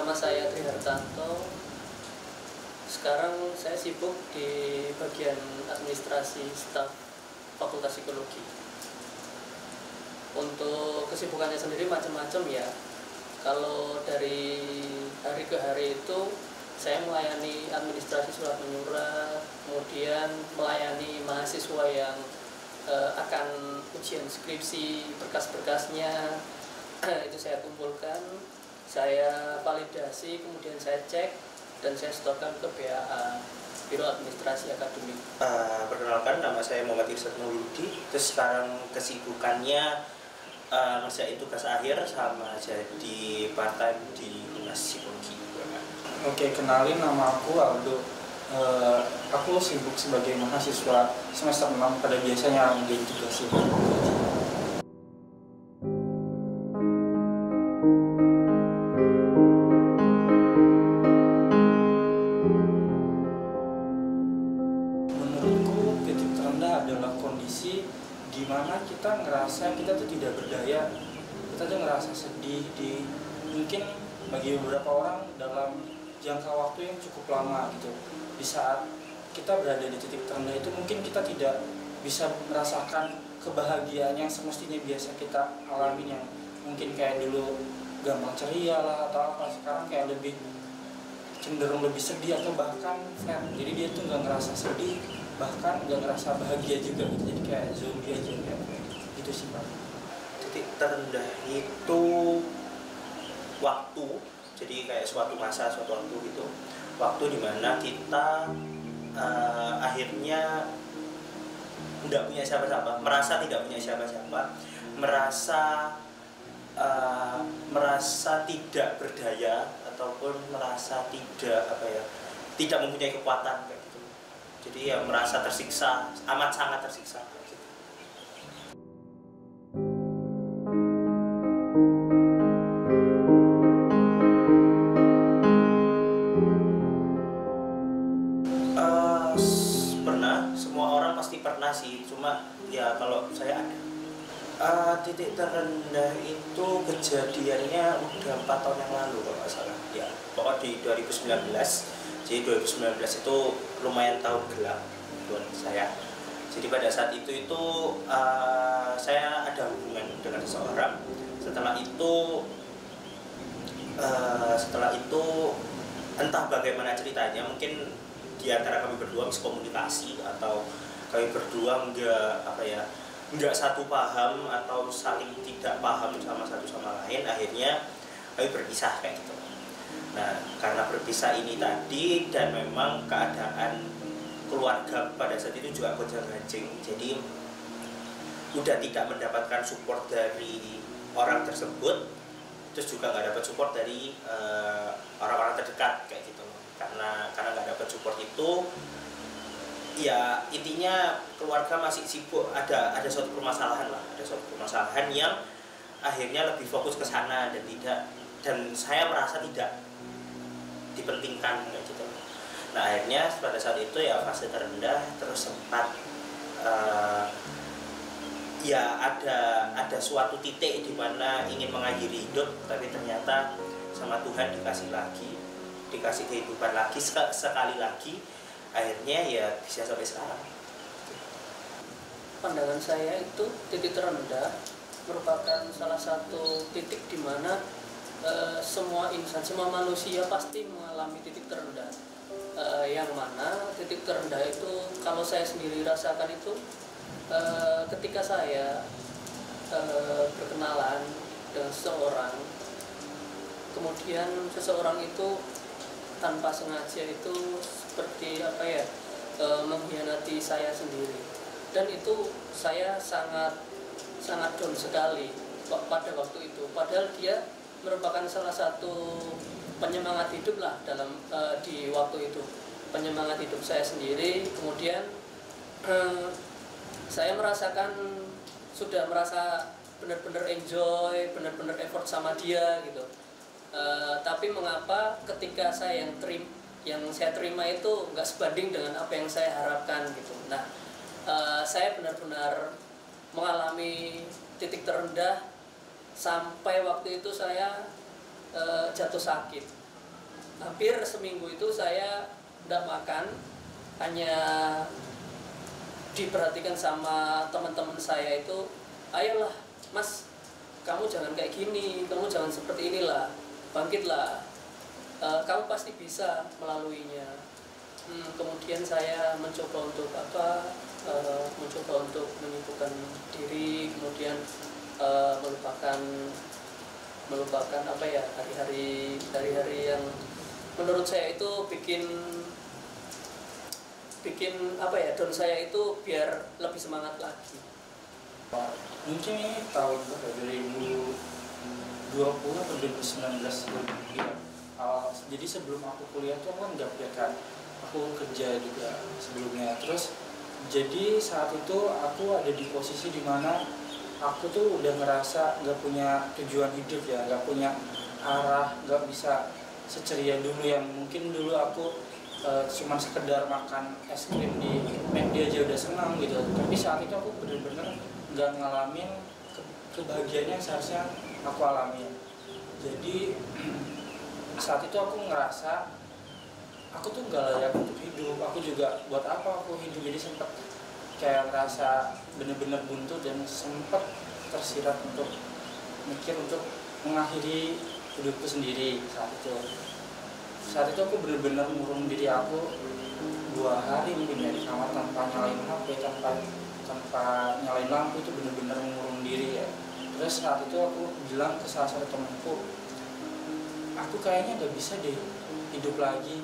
nama saya Tri Hartanto. Sekarang saya sibuk di bagian administrasi staf Fakultas Psikologi. Untuk kesibukannya sendiri macam-macam ya. Kalau dari hari ke hari itu saya melayani administrasi surat menyurat, kemudian melayani mahasiswa yang akan ujian skripsi, berkas-berkasnya itu saya kumpulkan, saya validasi, kemudian saya cek dan saya setorkan ke BAA, Biro Administrasi Akademik. Perkenalkan, nama saya Muhammad Irsad Mauludi. Terus sekarang kesibukannya ngerjain tugas akhir sama jadi part-time di Unas Psikologi. Oke, kenalin, nama aku Aldo. Aku sibuk sebagai mahasiswa semester 6 pada biasanya menjadi tugas ini. Menurutku titik terendah adalah kondisi di mana kita ngerasa kita tuh tidak berdaya, kita tuh ngerasa sedih mungkin bagi beberapa orang dalam jangka waktu yang cukup lama gitu. Di saat kita berada di titik terendah itu mungkin kita tidak bisa merasakan kebahagiaan yang semestinya biasa kita alami, yang mungkin kayak dulu gampang ceria lah atau apa, sekarang kayak lebih cenderung lebih sedih atau bahkan flat. Jadi dia tuh nggak ngerasa sedih, bahkan nggak ngerasa bahagia juga gitu. Jadi kayak zombie aja kayak gitu sih Pak. Titik terendah itu waktu, jadi kayak suatu masa, suatu waktu gitu, waktu dimana kita akhirnya tidak punya siapa-siapa, merasa tidak punya siapa-siapa, merasa tidak berdaya ataupun merasa tidak mempunyai kekuatan kayak gitu. Jadi ya merasa tersiksa, amat sangat tersiksa. Pernah, semua orang pasti pernah sih, cuma ya kalau saya ada titik terendah itu kejadiannya udah 4 tahun yang lalu kalau nggak salah ya, pokoknya di 2019. Jadi 2019 itu lumayan tahun gelap buat saya. Jadi pada saat itu saya ada hubungan dengan seseorang. Setelah itu entah bagaimana ceritanya, mungkin di antara kami berdua miskomunikasi atau kami berdua nggak satu paham atau saling tidak paham sama satu sama lain, akhirnya kami berpisah kayak gitu. Nah, karena berpisah ini tadi dan memang keadaan keluarga pada saat itu juga gonjang-ganjing, jadi udah tidak mendapatkan support dari orang tersebut, terus juga nggak dapat support dari orang-orang terdekat kayak gitu. Karena nggak dapat support itu, ya intinya keluarga masih sibuk, ada suatu permasalahan yang akhirnya lebih fokus ke sana dan saya merasa tidak dipentingkan kayak gitu. Nah, akhirnya pada saat itu ya fase terendah, terus sempat ya ada suatu titik di mana ingin mengakhiri hidup, tapi ternyata sama Tuhan dikasih kehidupan lagi sekali lagi, akhirnya ya bisa sampai sekarang. Pandangan saya itu titik terendah merupakan salah satu titik di mana semua insan, semua manusia pasti mengalami titik terendah. Yang mana titik terendah itu kalau saya sendiri rasakan itu ketika saya berkenalan dengan seseorang, kemudian seseorang itu tanpa sengaja itu seperti mengkhianati saya sendiri, dan itu saya sangat down sekali pada waktu itu. Padahal dia merupakan salah satu penyemangat hidup lah di waktu itu, penyemangat hidup saya sendiri. Kemudian saya sudah merasa benar-benar enjoy, benar-benar effort sama dia gitu. Tapi mengapa ketika yang saya terima itu nggak sebanding dengan apa yang saya harapkan gitu. Nah, saya benar-benar mengalami titik terendah sampai waktu itu saya jatuh sakit. hampir seminggu itu saya tidak makan, hanya diperhatikan sama teman-teman saya itu, ayolah mas, kamu jangan kayak gini, kamu jangan seperti inilah, bangkitlah, kamu pasti bisa melaluinya. Kemudian saya mencoba untuk mencoba untuk menyibukkan diri, kemudian melupakan apa ya, hari-hari yang menurut saya itu bikin apa ya, down saya itu biar lebih semangat lagi. Mungkin ini tahun 2020 atau 2019 ya. Jadi sebelum aku kuliah tuh aku kan nggak kuliah kan, aku kerja juga sebelumnya. Terus jadi saat itu aku ada di posisi dimana aku tuh udah ngerasa nggak punya tujuan hidup ya, nggak punya arah, nggak bisa seceria dulu yang mungkin dulu aku cuman sekedar makan es krim di McD aja udah senang gitu. Tapi saat itu aku bener-bener nggak ngalamin kebahagiaan yang seharusnya aku alami. Jadi saat itu aku ngerasa aku tuh nggak layak untuk hidup. Aku juga buat apa aku hidup. Jadi sempet kayak ngerasa bener-bener buntu dan sempet tersirat untuk mikir untuk mengakhiri hidupku sendiri saat itu aku benar-benar mengurung diri aku 2 hari mungkin ya di kamar tanpa nyalain HP, tanpa nyalain lampu, itu benar-benar mengurung diri ya. Terus saat itu aku bilang ke salah satu temanku, aku kayaknya nggak bisa deh hidup lagi,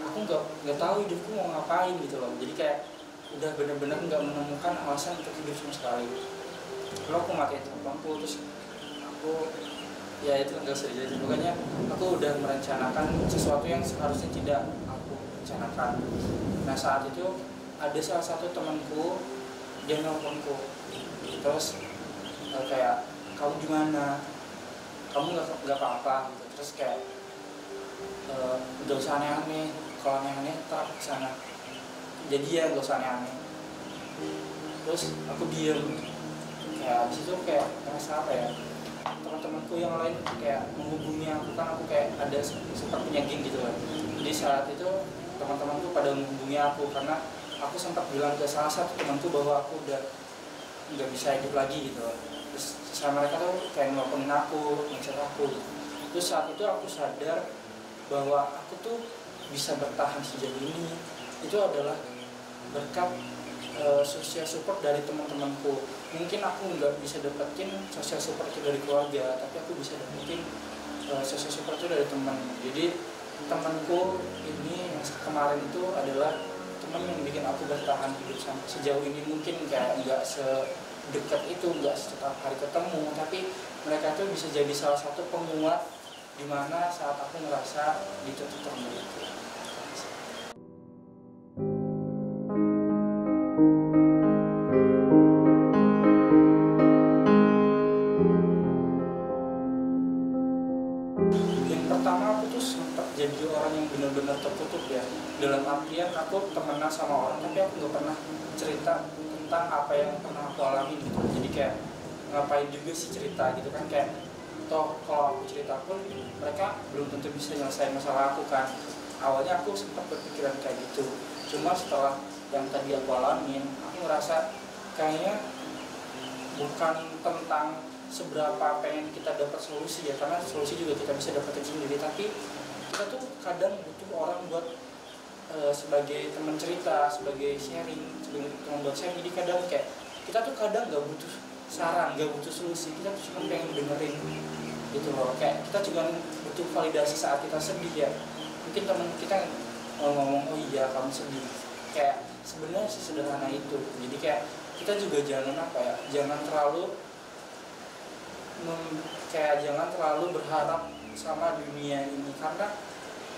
aku nggak tahu hidupku mau ngapain gitu loh. Jadi kayak udah benar-benar nggak menemukan alasan untuk hidup sama sekali. Lalu aku matiin temanku, terus aku ya itu nggak usah dijelasin, pokoknya aku udah merencanakan sesuatu yang seharusnya tidak aku rencanakan. Nah saat itu ada salah satu temanku, dia nelfonku, terus kayak kamu gimana, kamu nggak apa-apa gitu. Terus kayak nggak usah aneh-aneh, kalau aneh-aneh tak kesana, jadi ya nggak usah aneh-aneh. Terus aku diem, kayak abis itu kayak ngerasa apa ya, teman-temanku yang lain kayak menghubungi aku, kan aku kayak ada sempat punya geng gitu kan. Jadi saat itu teman-temanku pada menghubungi aku karena aku sempat bilang ke salah satu temanku bahwa aku udah nggak bisa hidup lagi gitu. Terus sama mereka tuh kayak nelfonin aku, ngechat aku gitu. Terus saat itu aku sadar bahwa aku tuh bisa bertahan sejauh ini itu adalah berkat social support dari teman-temanku. Mungkin aku nggak bisa dapetin social support itu dari keluarga, tapi aku bisa dapetin social support itu dari teman. Jadi temanku ini yang kemarin itu adalah teman yang bikin aku bertahan hidup sampai sejauh ini. Mungkin kayak nggak sedekat itu, nggak setiap hari ketemu, tapi mereka tuh bisa jadi salah satu penguat dimana saat aku ngerasa ditutup itu. Jadi orang yang benar-benar tertutup ya, dalam artian aku temenan sama orang tapi aku nggak pernah cerita tentang apa yang pernah aku alami gitu. Jadi kayak ngapain juga sih cerita gitu kan, kayak toh kalau aku cerita pun mereka belum tentu bisa nyelesain masalah aku kan. Awalnya aku sempat berpikiran kayak gitu, cuma setelah yang tadi aku alamin, aku ngerasa kayaknya bukan tentang seberapa pengen kita dapat solusi ya, karena solusi juga kita bisa dapetin sendiri, tapi kita tuh kadang butuh orang buat sebagai teman cerita, sebagai sharing, sebagai teman buat sharing. Jadi kadang kayak kita tuh kadang nggak butuh saran, nggak butuh solusi, kita tuh cuma pengen dengerin gitu loh. Kayak kita juga butuh validasi saat kita sedih ya. Mungkin teman kita ngomong, oh iya kamu sedih, kayak sebenarnya sesederhana itu. Jadi kayak kita juga jangan apa ya, jangan terlalu berharap sama dunia ini, karena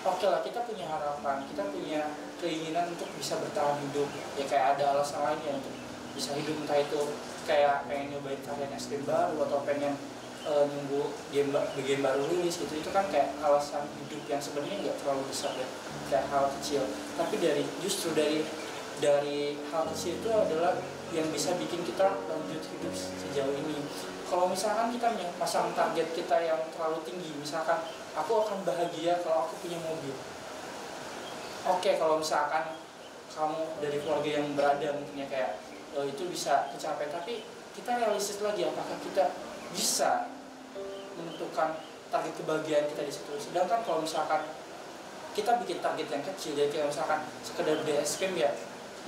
oke lah kita punya harapan, kita punya keinginan untuk bisa bertahan hidup ya, kayak ada alasan lain ya untuk bisa hidup, entah itu kayak pengen nyobain varian es krim baru atau pengen nunggu game baru rilis gitu. Itu kan kayak alasan hidup yang sebenarnya nggak terlalu besar ya, kayak hal kecil, tapi justru dari dari hal kecil itu adalah yang bisa bikin kita lanjut hidup sejauh ini. Kalau misalkan kita pasang target kita yang terlalu tinggi, misalkan aku akan bahagia kalau aku punya mobil. Oke, kalau misalkan kamu dari keluarga yang berada mungkin ya kayak itu bisa tercapai, tapi kita realistis lagi apakah kita bisa menentukan target kebahagiaan kita di situ. Sedangkan kalau misalkan kita bikin target yang kecil, jadi kayak misalkan sekedar beli es krim ya,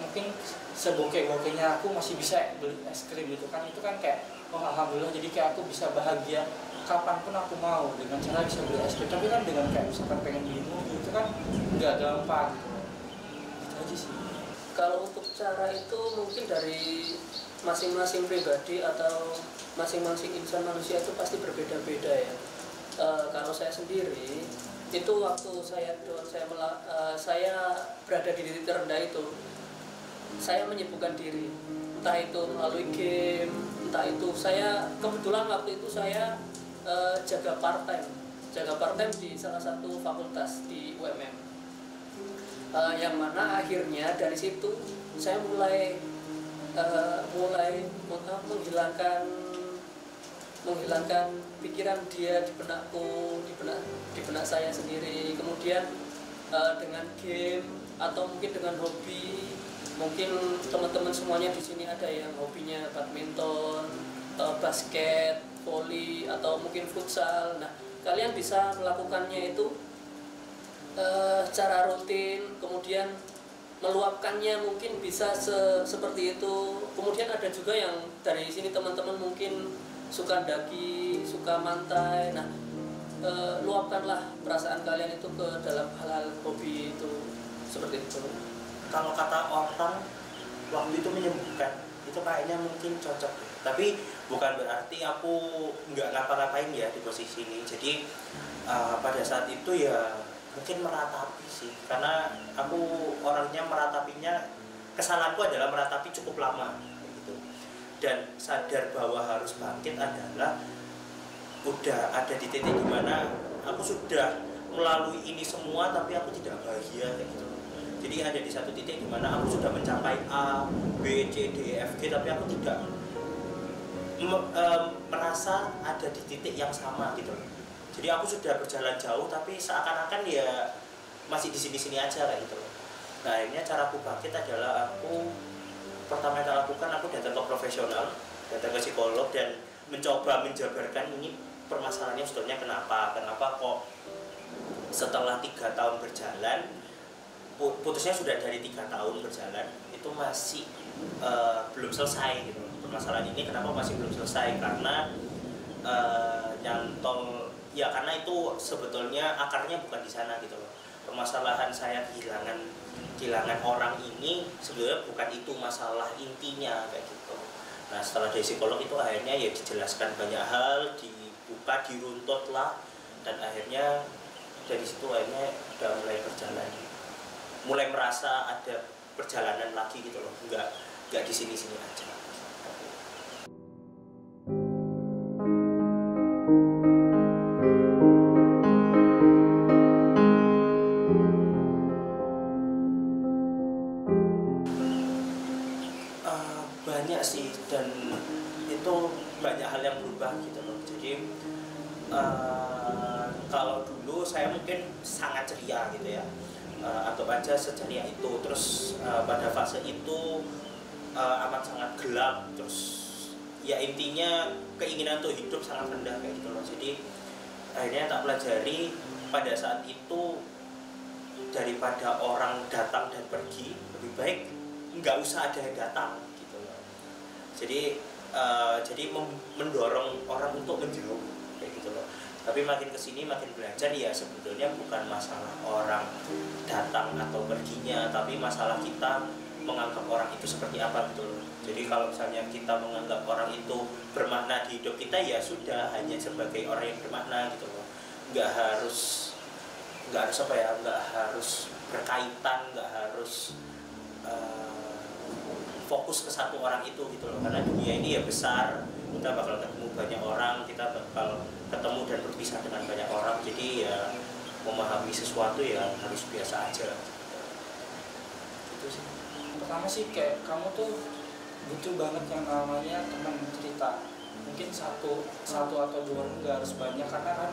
mungkin sebokeh-bokehnya aku masih bisa beli es krim gitu kan, itu kan kayak oh alhamdulillah, jadi kayak aku bisa bahagia kapanpun aku mau dengan cara bisa beli es krim. Tapi kan dengan kayak misalkan pengen beli mobil itu kan nggak gampang gitu aja sih. Kalau untuk cara itu mungkin dari masing-masing pribadi atau masing-masing insan manusia itu pasti berbeda-beda ya. Kalau saya sendiri itu waktu saya berada di titik terendah itu, saya menyibukkan diri, entah itu melalui game, entah itu saya kebetulan waktu itu saya jaga part time di salah satu fakultas di UMM, yang mana akhirnya dari situ saya mulai menghilangkan pikiran dia di benakku, di benak saya sendiri. Kemudian dengan game atau mungkin dengan hobi, mungkin teman-teman semuanya di sini ada yang hobinya badminton, basket, voli atau mungkin futsal. Nah, kalian bisa melakukannya itu secara rutin, kemudian meluapkannya mungkin bisa seperti itu. Kemudian ada juga yang dari sini teman-teman mungkin suka daki, suka mantai. Nah, luapkanlah perasaan kalian itu ke dalam hal-hal hobi itu, seperti itu. Kalau kata orang waktu itu menyembuhkan, itu kayaknya mungkin cocok. Tapi bukan berarti aku nggak ngapa-ngapain ya di posisi ini. Jadi pada saat itu ya mungkin meratapi sih, karena aku orangnya meratapinya, kesalahanku adalah meratapi cukup lama gitu. Dan sadar bahwa harus bangkit adalah udah ada di titik dimana aku sudah melalui ini semua tapi aku tidak bahagia kayak gitu. Jadi ada di satu titik dimana aku sudah mencapai A, B, C, D, E, F, G, tapi aku tidak merasa ada di titik yang sama gitu. Jadi aku sudah berjalan jauh tapi seakan-akan ya masih di sini-sini aja kayak gitu. Nah, akhirnya caraku bangkit adalah aku pertama yang lakukan, aku datang ke profesional, datang ke psikolog dan mencoba menjabarkan ini permasalahannya sebetulnya kenapa kok setelah 3 tahun berjalan, putusnya sudah dari 3 tahun berjalan itu masih belum selesai gitu. Permasalahan ini kenapa masih belum selesai, karena nyantol ya, karena itu sebetulnya akarnya bukan di sana gitu loh. Permasalahan saya kehilangan orang ini sebenarnya bukan itu masalah intinya kayak gitu. Nah, setelah dari psikolog itu akhirnya ya dijelaskan banyak hal, dibuka, diruntut lah, dan akhirnya dari situ akhirnya udah mulai berjalan, mulai merasa ada perjalanan lagi gitu loh, nggak di sini-sini aja. Banyak sih, dan itu banyak hal yang berubah gitu loh. Jadi kalau dulu saya mungkin sangat ceria gitu ya, anggap aja seceria itu. Terus pada fase itu amat sangat gelap, terus ya intinya keinginan untuk hidup sangat rendah kayak gitu loh. Jadi akhirnya tak pelajari pada saat itu, daripada orang datang dan pergi, lebih baik nggak usah ada yang datang gitu loh. Jadi mendorong orang untuk menjauh kayak gitu loh. Tapi makin kesini makin belajar ya, sebetulnya bukan masalah orang datang atau perginya, tapi masalah kita menganggap orang itu seperti apa gitu loh. Jadi kalau misalnya kita menganggap orang itu bermakna di hidup kita, ya sudah, hanya sebagai orang yang bermakna gitu loh. Nggak harus berkaitan, nggak harus fokus ke satu orang itu gitu loh. Karena dunia ini ya besar, kita bakal ketemu banyak orang, kita bakal ketemu dan berpisah dengan banyak orang. Jadi ya memahami sesuatu ya harus biasa aja gitu sih. pertama sih kayak kamu tuh butuh banget yang namanya teman cerita. Mungkin satu atau dua, nggak harus banyak, karena kan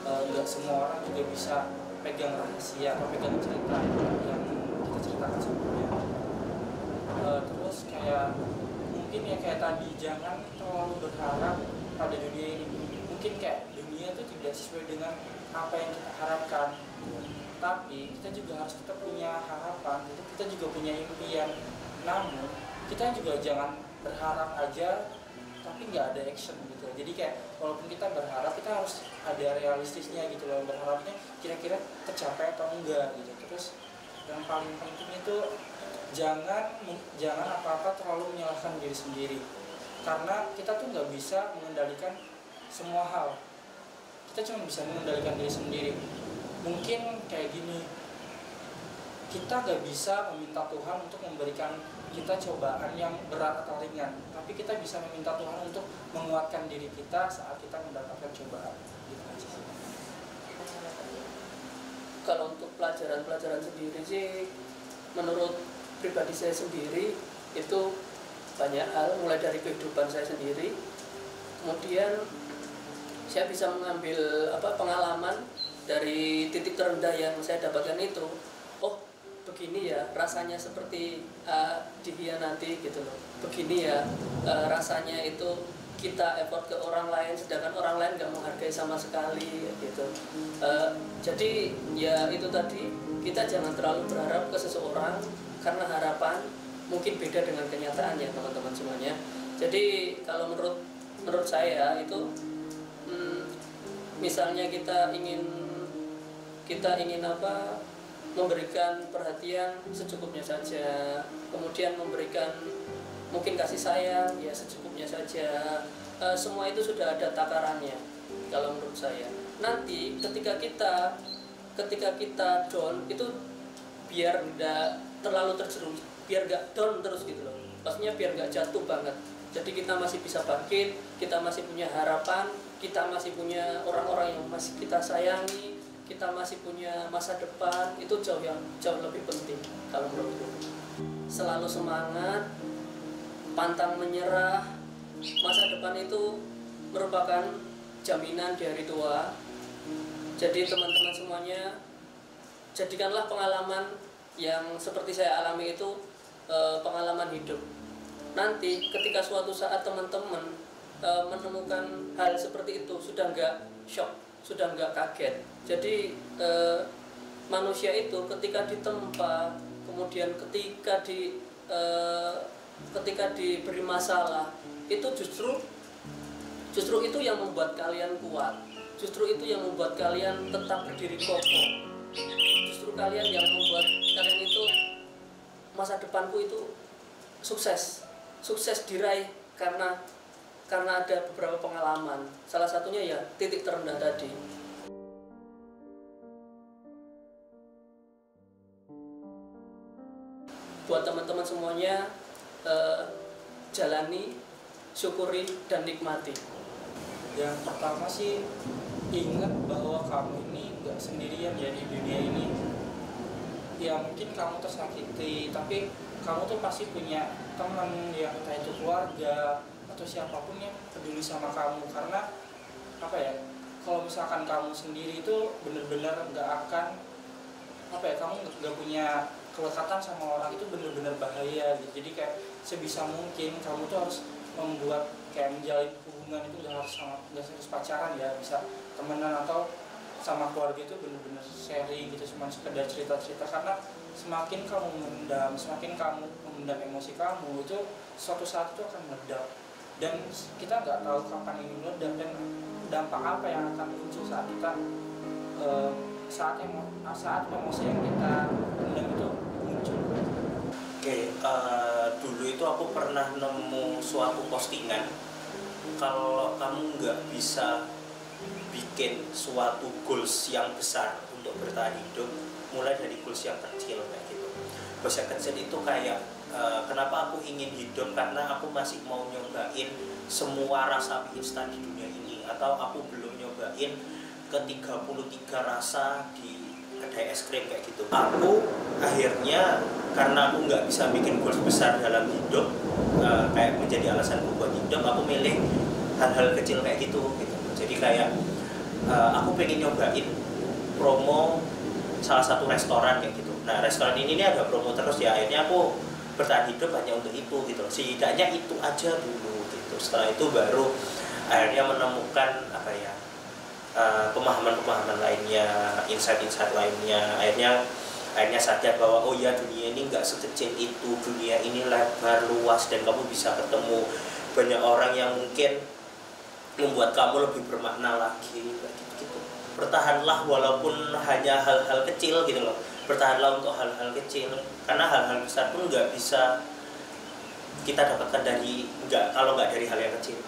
nggak semua orang juga bisa pegang rahasia atau pegang cerita yang kita ceritakan sebelumnya. Terus kayak mungkin ya kayak tadi, jangan terlalu berharap pada dunia ini. Mungkin kayak dunia itu tidak sesuai dengan apa yang kita harapkan, tapi kita juga harus tetap punya harapan, kita juga punya impian. Namun kita juga jangan berharap aja tapi nggak ada action gitu. Jadi kayak walaupun kita berharap, kita harus ada realistisnya gitu loh, berharapnya kira-kira tercapai atau enggak gitu. Terus yang paling penting itu jangan apa-apa terlalu menyalahkan diri sendiri, karena kita tuh nggak bisa mengendalikan semua hal, kita cuma bisa mengendalikan diri sendiri. Mungkin kayak gini, kita gak bisa meminta Tuhan untuk memberikan kita cobaan yang berat atau ringan, tapi kita bisa meminta Tuhan untuk menguatkan diri kita saat kita mendapatkan cobaan. Gitu aja sih. Kalau untuk pelajaran sendiri sih, menurut pribadi saya sendiri itu banyak hal, mulai dari kehidupan saya sendiri, kemudian saya bisa mengambil pengalaman dari titik terendah yang saya dapatkan itu. Oh, begini ya rasanya seperti dikhianati gitu loh. Begini ya rasanya itu kita effort ke orang lain sedangkan orang lain nggak menghargai sama sekali gitu. Jadi ya itu tadi, kita jangan terlalu berharap ke seseorang, karena harapan mungkin beda dengan kenyataan ya teman-teman semuanya. Jadi kalau menurut saya itu misalnya kita ingin memberikan perhatian secukupnya saja, kemudian memberikan mungkin kasih sayang ya secukupnya saja. Semua itu sudah ada takarannya kalau menurut saya. Nanti ketika kita down itu biar nggak terlalu terjerumus, biar nggak down terus gitu loh, maksudnya biar nggak jatuh banget. Jadi kita masih bisa bangkit, kita masih punya harapan, kita masih punya orang-orang yang masih kita sayangi, kita masih punya masa depan. Itu jauh lebih penting kalau menurutku. Selalu semangat, pantang menyerah. Masa depan itu merupakan jaminan di hari tua. Jadi teman-teman semuanya, jadikanlah pengalaman yang seperti saya alami itu pengalaman hidup. Nanti ketika suatu saat teman-teman menemukan hal seperti itu, sudah nggak shock, sudah nggak kaget. Jadi manusia itu ketika ditempa, kemudian ketika diberi masalah, itu justru itu yang membuat kalian kuat, justru itu yang membuat kalian tetap berdiri kokoh, justru kalian yang membuat kalian itu masa depanku itu sukses diraih karena ada beberapa pengalaman. Salah satunya ya titik terendah tadi. Buat teman-teman semuanya, jalani, syukuri, dan nikmati. Yang pertama sih, ingat bahwa kamu ini nggak sendirian ya di dunia ini. Ya mungkin kamu tersakiti, tapi kamu tuh pasti punya teman, yang entah itu keluarga atau siapapun yang peduli sama kamu. Karena apa ya, kalau misalkan kamu sendiri itu benar-benar nggak akan kamu nggak punya kelekatan sama orang, itu benar-benar bahaya gitu. Jadi kayak sebisa mungkin kamu tuh harus membuat kayak menjalin hubungan itu nggak harus pacaran ya, bisa temenan atau sama keluarga, itu benar-benar sharing gitu, cuma sekedar cerita-cerita. Karena semakin kamu memendam emosi kamu, itu suatu saat itu akan meledak, dan kita nggak tahu kapan ini meledak dan dampak apa yang akan muncul saat kita saat emosi yang kita pendam itu muncul. Oke, dulu itu aku pernah nemu suatu postingan, kalau kamu nggak bisa bikin suatu goals yang besar untuk bertahan hidup, mulai dari goals yang kecil kayak gitu. Goals yang kecil itu kayak kenapa aku ingin hidup, karena aku masih mau nyobain semua rasa mie instan di dunia ini, atau aku belum nyobain ke 33 rasa di kedai es krim kayak gitu. Aku akhirnya karena aku nggak bisa bikin goals besar dalam hidup, kayak menjadi alasanku buat hidup, aku milih hal-hal kecil kayak gitu. Jadi kayak aku pengen nyobain promo salah satu restoran kayak gitu. Nah restoran ini ada promo terus ya, akhirnya aku bertahan hidup hanya untuk itu gitu. Setidaknya itu aja dulu gitu. Setelah itu baru akhirnya menemukan apa ya, pemahaman-pemahaman lainnya, insight-insight lainnya. Akhirnya sadar bahwa oh ya, dunia ini nggak sekecil itu, dunia ini lebar luas dan kamu bisa ketemu banyak orang yang mungkin membuat kamu lebih bermakna lagi gitu. Bertahanlah walaupun hanya hal-hal kecil gitu loh. Bertahanlah untuk hal-hal kecil, karena hal-hal besar pun nggak bisa kita dapatkan kalau nggak dari hal yang kecil.